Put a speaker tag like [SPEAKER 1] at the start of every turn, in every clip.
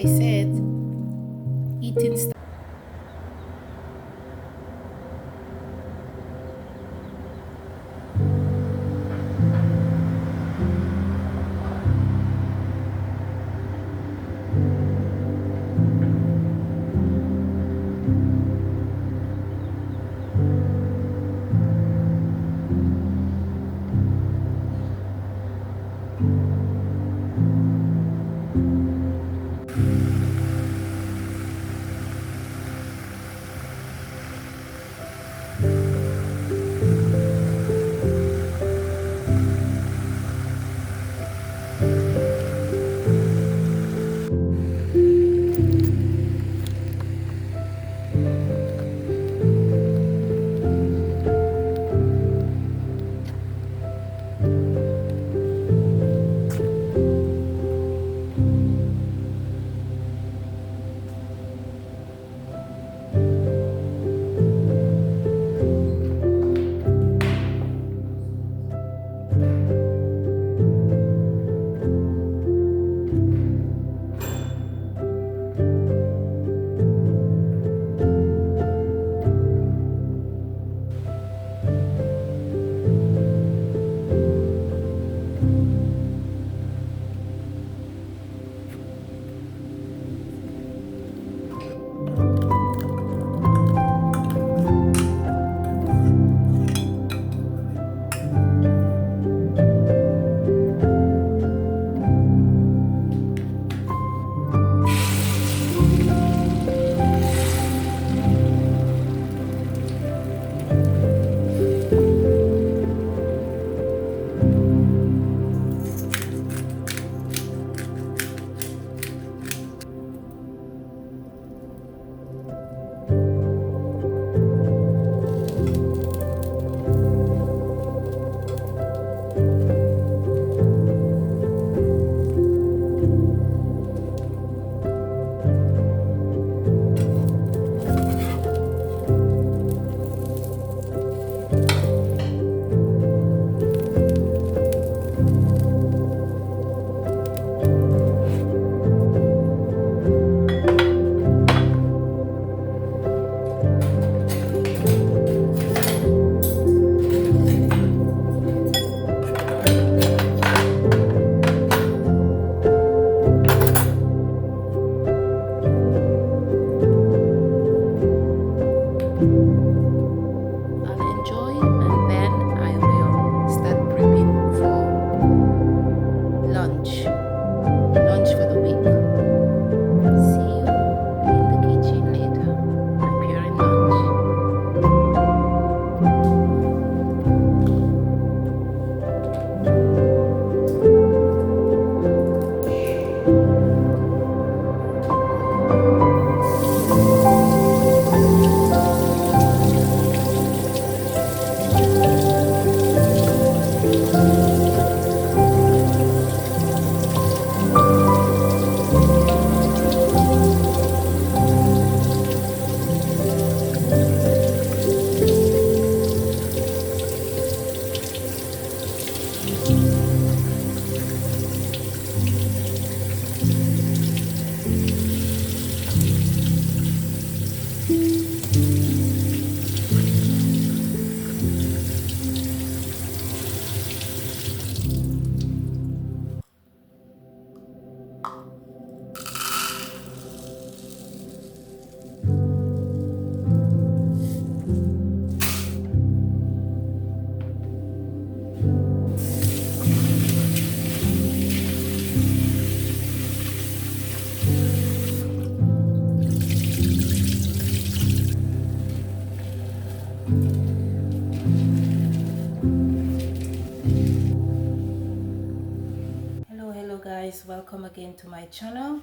[SPEAKER 1] they said, eating stuff. I'll enjoy and then I will start prepping for lunch for the week. See you in the kitchen later, preparing lunch. Hello guys, welcome again to my channel.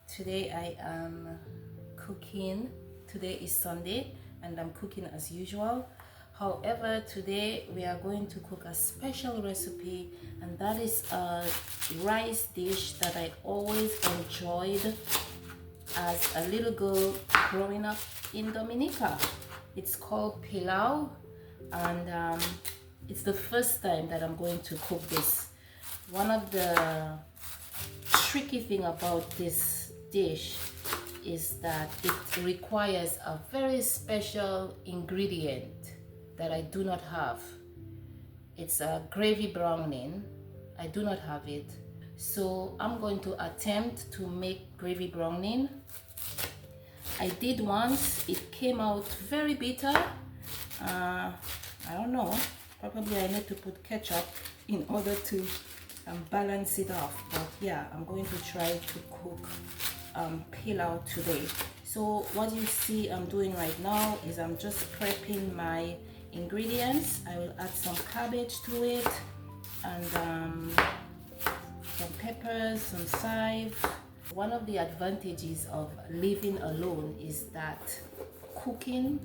[SPEAKER 1] Today I am cooking. Today is Sunday and I'm cooking as usual. However, today we are going to cook a special recipe, and that is a rice dish that I always enjoyed as a little girl growing up in Dominica. It's called Pelau, and it's the first time that I'm going to cook this. One of the tricky thing about this dish is that it requires a very special ingredient that I do not have. It's a gravy browning. I do not have it. So I'm going to attempt to make gravy browning. I did once. It came out very bitter. I don't know. Probably I need to put ketchup in order to balance it off. But yeah, I'm going to try to cook pilau today. So what you see I'm doing right now is I'm just prepping my ingredients. I will add some cabbage to it and some peppers, some chive. One of the advantages of living alone is that cooking,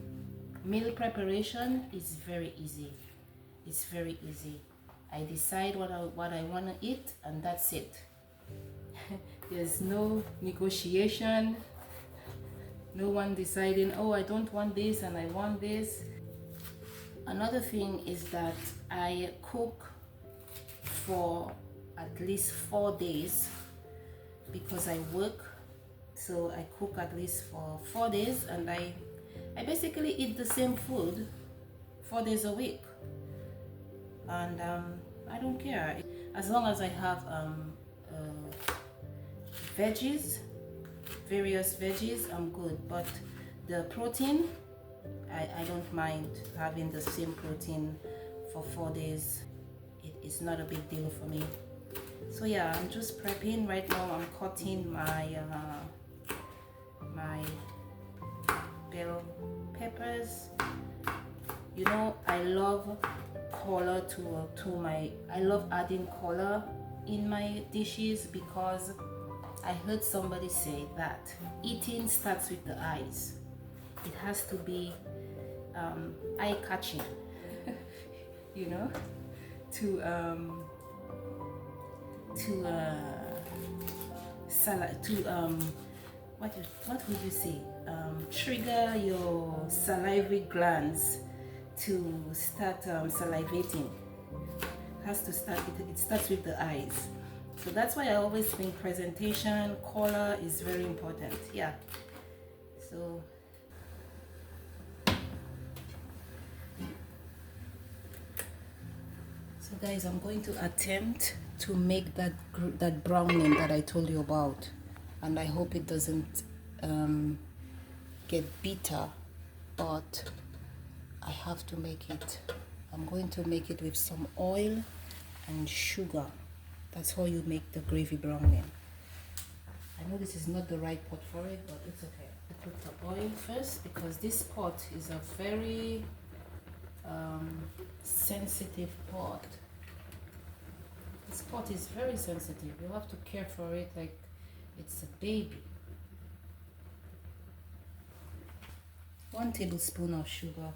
[SPEAKER 1] meal preparation is very easy. It's very easy. I decide what I want to eat and that's it. There's no negotiation, no one deciding, oh, I don't want this and I want this. Another thing is that I cook for at least 4 days because I work. So I cook at least for 4 days and I basically eat the same food 4 days a week. And I don't care. As long as I have veggies, various veggies, I'm good. But the protein, I don't mind having the same protein for 4 days. It's not a big deal for me. So yeah, I'm just prepping right now. I'm cutting my my bell peppers. You know, I love color I love adding color in my dishes because I heard somebody say that eating starts with the eyes. It has to be eye-catching, you know, to what would you say, trigger your salivary glands to start salivating. It starts with the eyes. So that's why I always think presentation, color is very important. Yeah. So guys, I'm going to attempt to make that browning that I told you about, and I hope it doesn't get bitter, but I have to make it. I'm going to make it with some oil and sugar. That's how you make the gravy browning. I know this is not the right pot for it, but it's okay. I put the oil first because this pot is a very sensitive pot. This pot is very sensitive. You have to care for it like it's a baby. 1 tablespoon of sugar.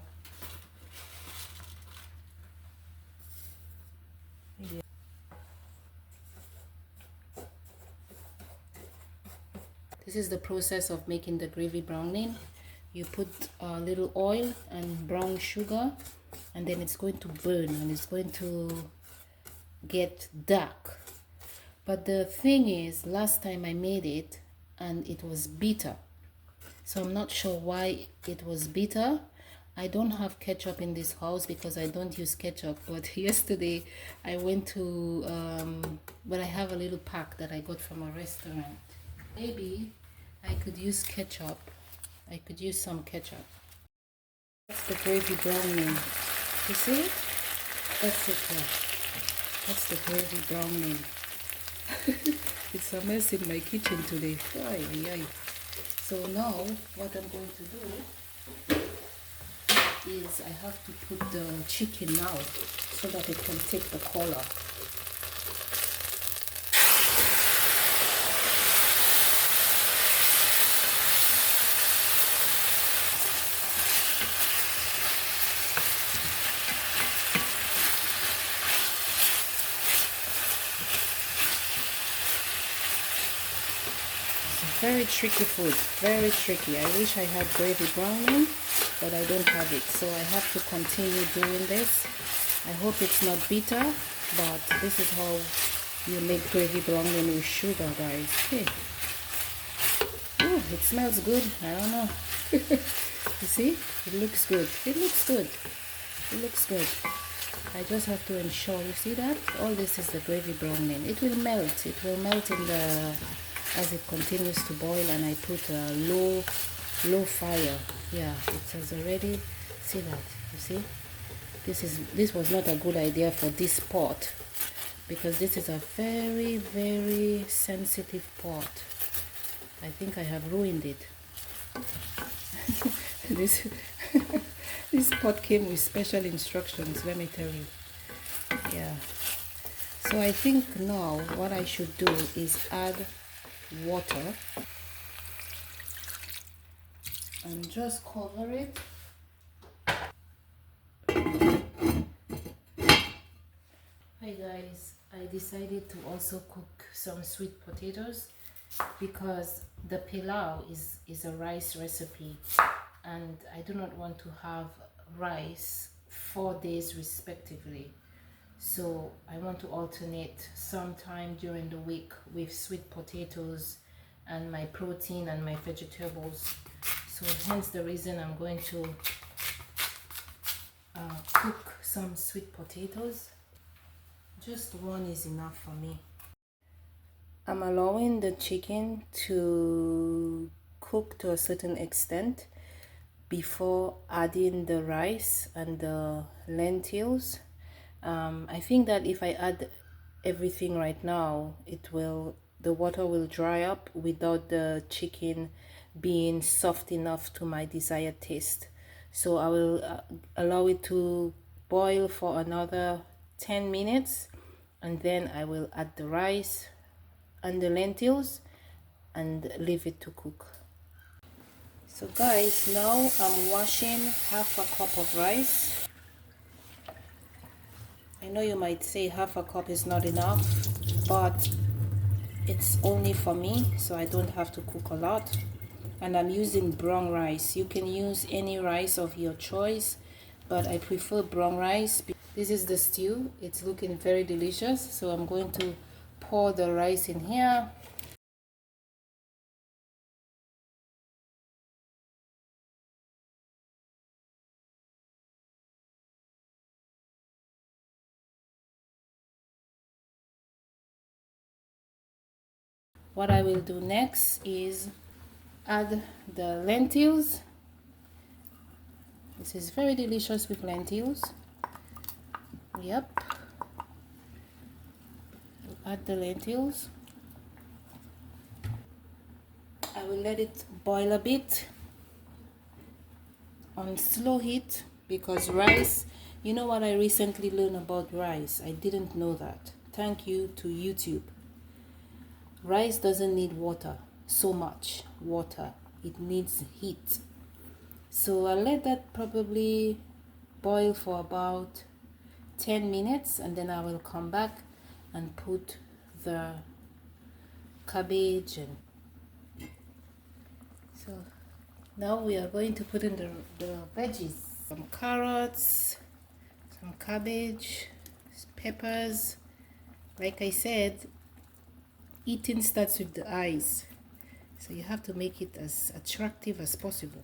[SPEAKER 1] This is the process of making the gravy browning. You put a little oil and brown sugar, and then it's going to burn and it's going to get dark. But the thing is, last time I made it and it was bitter, so I'm not sure why it was bitter. I don't have ketchup in this house because I don't use ketchup, but yesterday I went to but I have a little pack that I got from a restaurant. Maybe I could use ketchup. I could use some ketchup. That's the gravy browning. You see? That's it. That's the gravy browning. It's a mess in my kitchen today. Ay, ay, ay. So now what I'm going to do is I have to put the chicken out so that it can take the color. Very tricky food, very tricky. I wish I had gravy browning, but I don't have it, so I have to continue doing this. I hope it's not bitter, but this is how you make gravy browning with sugar, guys. Okay. it smells good. I don't know. You see, it looks good. It looks good. It looks good. I just have to ensure. You see that? All this is the gravy browning. It will melt. It will melt in the as it continues to boil, and I put a low fire. Yeah, it has already. See that? You see? This was not a good idea for this pot, because this is a very sensitive pot. I think I have ruined it. this this pot came with special instructions, let me tell you. Yeah, so I think now what I should do is add water and just cover it. Hi guys, I decided to also cook some sweet potatoes because the pilau is a rice recipe, and I do not want to have rice 4 days respectively. So I want to alternate sometime during the week with sweet potatoes and my protein and my vegetables. So hence the reason I'm going to cook some sweet potatoes. Just one is enough for me. I'm allowing the chicken to cook to a certain extent before adding the rice and the lentils. I think that if I add everything right now, the water will dry up without the chicken being soft enough to my desired taste. So I will allow it to boil for another 10 minutes, and then I will add the rice and the lentils and leave it to cook. So guys, now I'm washing half a cup of rice. I know you might say half a cup is not enough, but it's only for me, so I don't have to cook a lot. And I'm using brown rice. You can use any rice of your choice, but I prefer brown rice. This is the stew. It's looking very delicious, so I'm going to pour the rice in here. What I will do next is add the lentils. This is very delicious with lentils. Yep. Add the lentils. I will let it boil a bit on slow heat, because rice, you know what I recently learned about rice? I didn't know that. Thank you to YouTube. Rice doesn't need water, so much water. It needs heat. So I'll let that probably boil for about 10 minutes, and then I will come back and put the cabbage. And so now we are going to put in the veggies. Some carrots, some cabbage, peppers. Like I said, eating starts with the eyes, so you have to make it as attractive as possible.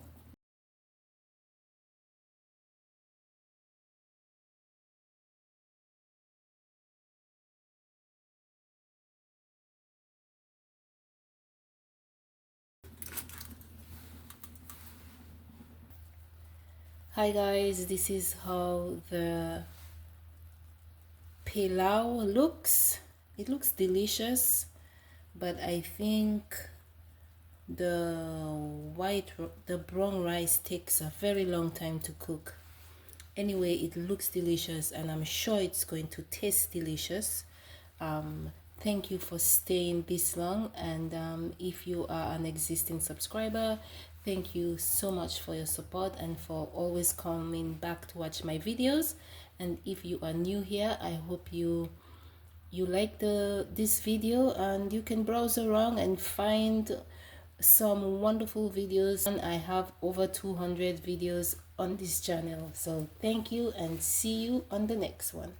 [SPEAKER 1] Hi guys, this is how the pilau looks. It looks delicious, but I think the brown rice takes a very long time to cook. Anyway, it looks delicious, and I'm sure it's going to taste delicious. Thank you for staying this long, and if you are an existing subscriber, thank you so much for your support and for always coming back to watch my videos. And if you are new here, I hope you like this video, and you can browse around and find some wonderful videos. And I have over 200 videos on this channel. So thank you, and see you on the next one.